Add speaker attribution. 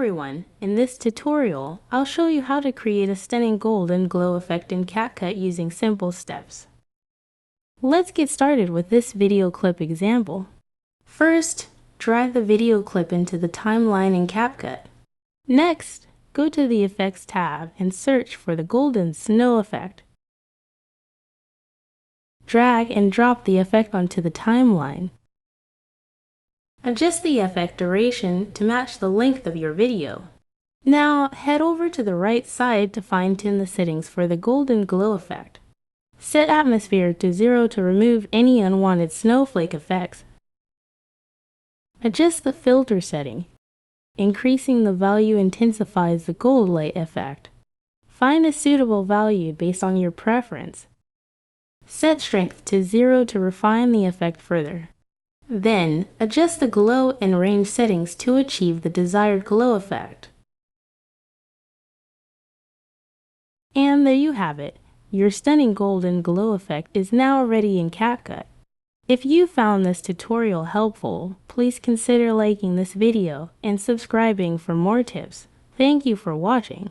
Speaker 1: everyone, in this tutorial, I'll show you how to create a stunning golden glow effect in CapCut using simple steps. Let's get started with this video clip example. First, drag the video clip into the timeline in CapCut. Next, go to the Effects tab and search for the golden snow effect. Drag and drop the effect onto the timeline. Adjust the effect duration to match the length of your video. Now, head over to the right side to fine-tune the settings for the golden glow effect. Set atmosphere to 0 to remove any unwanted snowflake effects. Adjust the filter setting. Increasing the value intensifies the gold light effect. Find a suitable value based on your preference. Set strength to 0 to refine the effect further. Then, adjust the glow and range settings to achieve the desired glow effect. And there you have it. Your stunning golden glow effect is now ready in CapCut. If you found this tutorial helpful, please consider liking this video and subscribing for more tips. Thank you for watching.